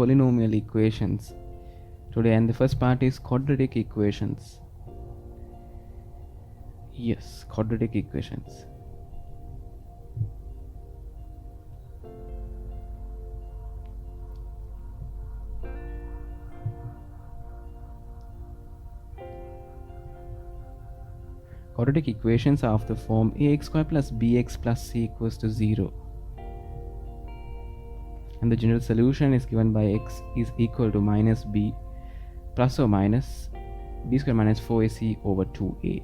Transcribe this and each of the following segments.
polynomial equations today, and the first part is quadratic equations. Yes, quadratic equations. Quadratic equations are of the form ax squared plus bx plus c equals to 0. And the general solution is given by x is equal to minus b plus or minus b squared minus 4ac over 2a.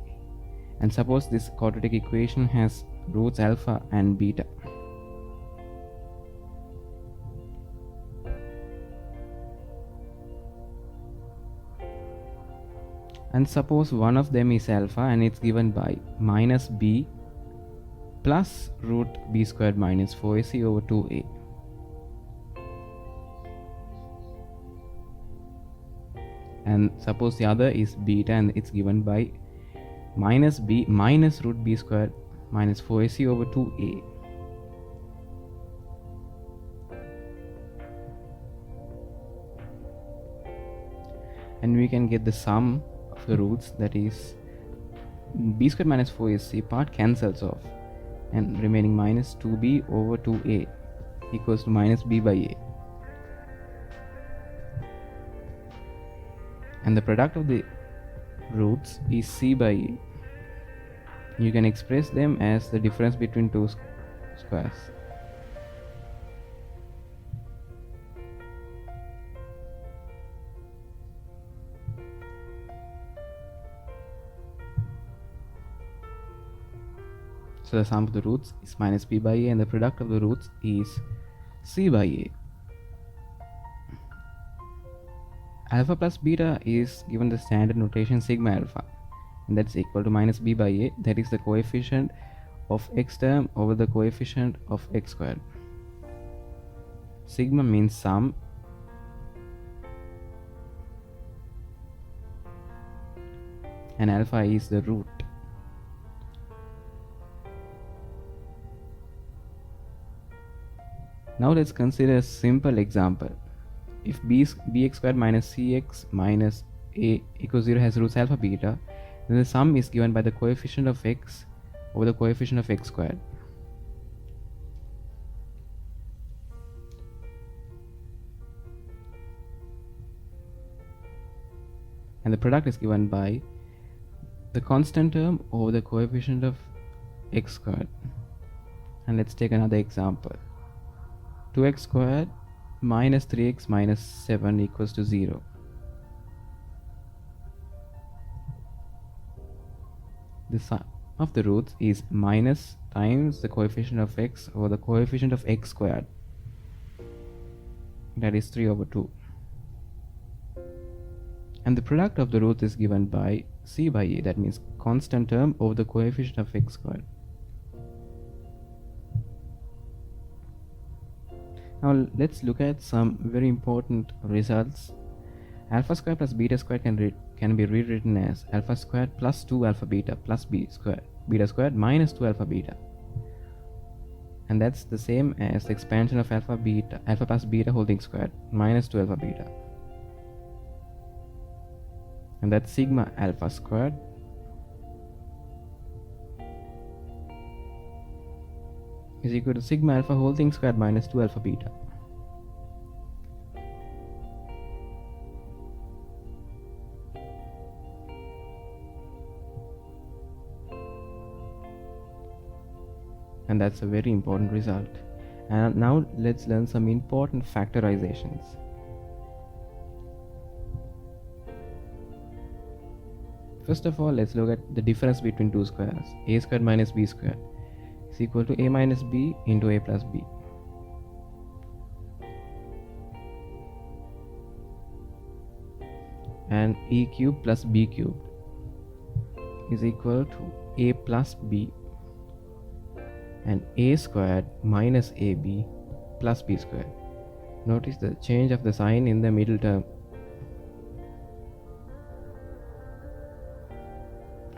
And suppose this quadratic equation has roots alpha and beta. And suppose one of them is alpha and it's given by minus b plus root b squared minus 4ac over 2a. And suppose the other is beta and it's given by minus b minus root b squared minus 4ac over 2a. And we can get the sum of the roots, that is b squared minus 4ac part cancels off, and remaining minus 2b over 2a equals to minus b by a. And the product of the roots is c by a. You can express them as the difference between two squares. So the sum of the roots is minus b by a and the product of the roots is c by a. Alpha plus beta is given the standard notation sigma alpha, and that's equal to minus b by a, that is the coefficient of x term over the coefficient of x squared. Sigma means sum, and alpha is the root. Now let's consider a simple example. If bx squared minus cx minus a equals 0 has roots alpha beta, then the sum is given by the coefficient of x over the coefficient of x squared. And the product is given by the constant term over the coefficient of x squared. And let's take another example. 2x squared minus 3x minus 7 equals to 0. The sum of the roots is minus times the coefficient of x over the coefficient of x squared, that is 3 over 2. And the product of the roots is given by c by a, that means constant term over the coefficient of x squared. Now let's look at some very important results. Alpha squared plus beta squared can be rewritten as alpha squared plus 2 alpha beta plus beta squared minus 2 alpha beta. And that's the same as the expansion of alpha plus beta whole thing squared minus 2 alpha beta. And that's sigma alpha squared is equal to sigma alpha whole thing squared minus 2 alpha beta. And that's a very important result. And now let's learn some important factorizations. First of all, let's look at the difference between two squares. A squared minus b squared is equal to a minus b into a plus b. And a cubed plus b cubed is equal to a plus b, and a squared minus ab plus b squared. Notice the change of the sign in the middle term.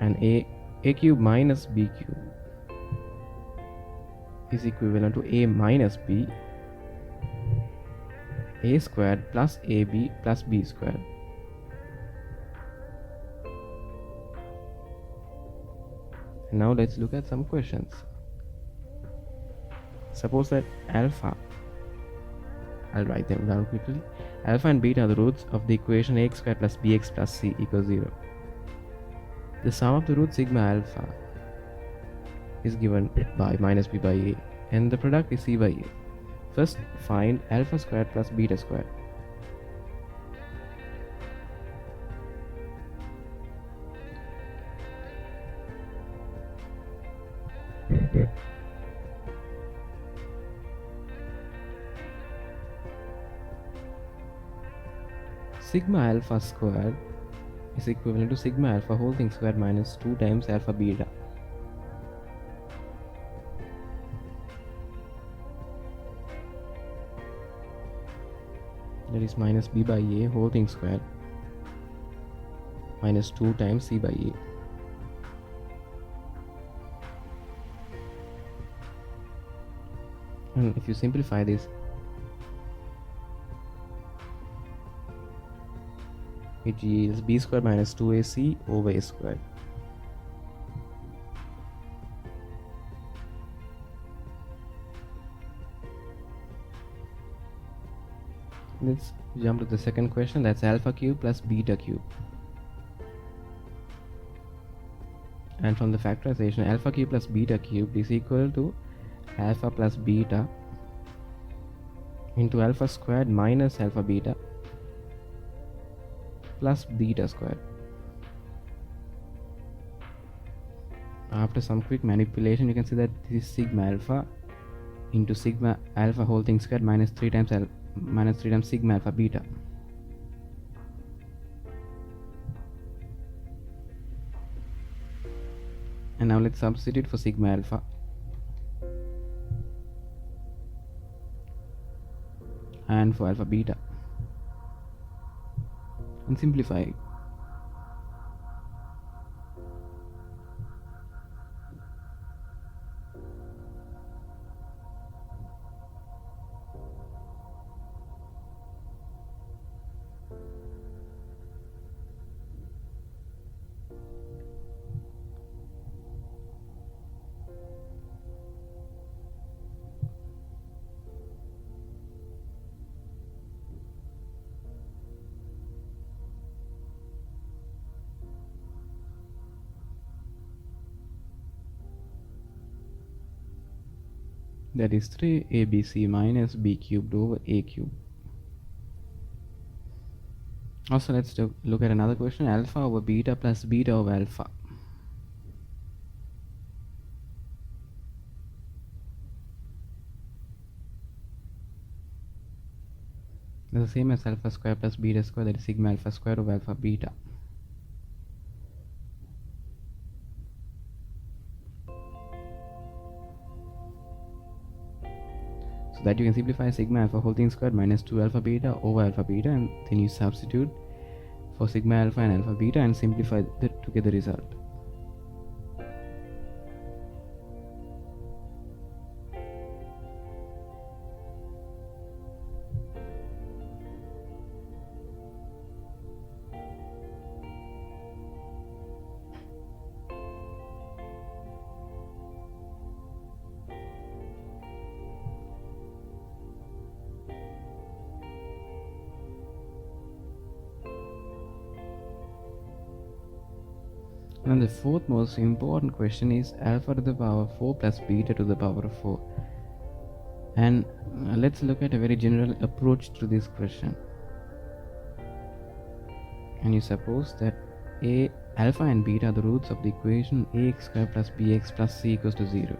And a cube minus b cube is equivalent to a minus b a squared plus ab plus b squared. And now let's look at some questions. Suppose that alpha, I'll write them down quickly. Alpha and beta are the roots of the equation ax squared plus bx plus c equals 0. The sum of the root sigma alpha is given by minus b by a, and the product is c by a. First, find alpha squared plus beta squared. Sigma alpha squared is equivalent to sigma alpha whole thing squared minus 2 times alpha beta. That is minus b by a whole thing squared minus 2 times c by a. And if you simplify this, it yields b squared minus 2ac over a squared. Let's jump to the second question, that's alpha cube plus beta cube. And from the factorization, alpha cube plus beta cube is equal to alpha plus beta into alpha squared minus alpha beta plus beta squared. After some quick manipulation, you can see that this is sigma alpha into sigma alpha whole thing squared minus 3 times sigma alpha beta. And now let's substitute for sigma alpha. And for alpha beta. And simplify. That is 3abc minus b cubed over a cubed. Also, let's look at another question, alpha over beta plus beta over alpha. That's the same as alpha square plus beta square, that is sigma alpha square over alpha beta. So that you can simplify sigma alpha whole thing squared minus 2 alpha beta over alpha beta, and then you substitute for sigma alpha and alpha beta and simplify to get the result. Now the fourth most important question is alpha to the power 4 plus beta to the power of 4. And let's look at a very general approach to this question. And you suppose that alpha and beta are the roots of the equation ax squared plus bx plus c equals to 0.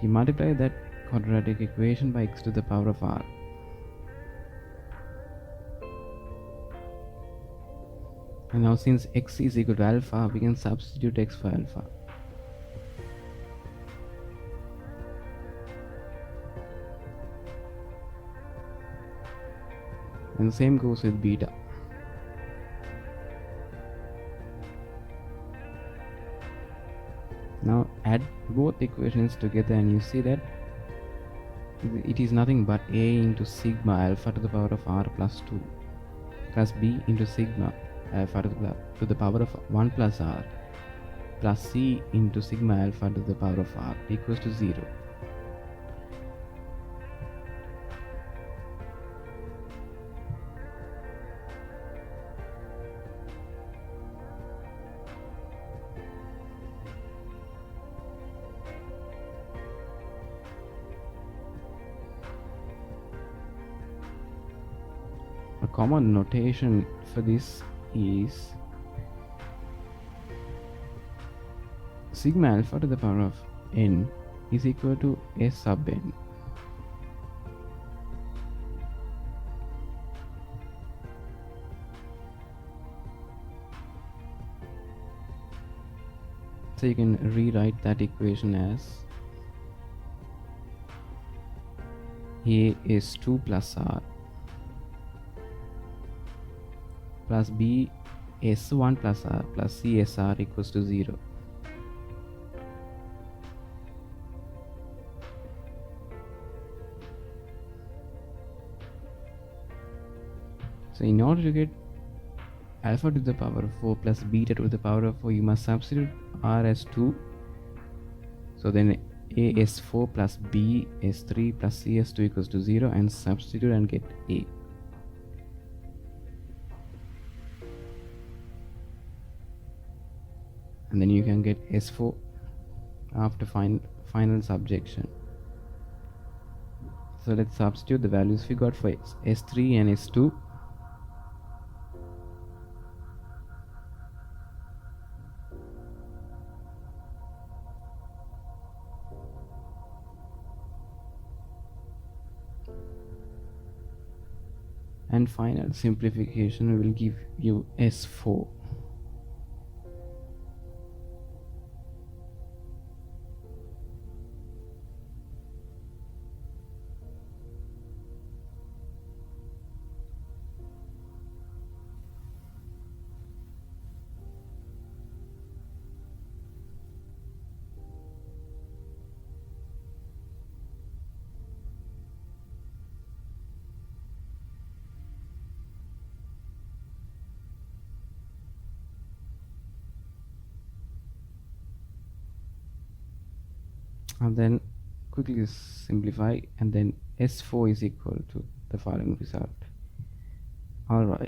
You multiply that quadratic equation by x to the power of r. And now since x is equal to alpha, we can substitute x for alpha. And the same goes with beta. Now add both equations together and you see that It is nothing but a into sigma alpha to the power of r plus 2 plus b into sigma alpha to the power of 1 plus r plus c into sigma alpha to the power of r equals to 0. A common notation for this is sigma alpha to the power of n is equal to s sub n. So you can rewrite that equation as a is 2 plus r plus b is 1 plus r plus c s r equals to 0. So in order to get alpha to the power of 4 plus beta to the power of 4, you must substitute r as 2. So then a is 4 plus b is 3 plus c is 2 equals to 0, and substitute and get a. And then you can get s4 after final subjection. So let's substitute the values we got for s3 and s2. And final simplification will give you s4. And then quickly simplify, and then s4 is equal to the following result. Alright,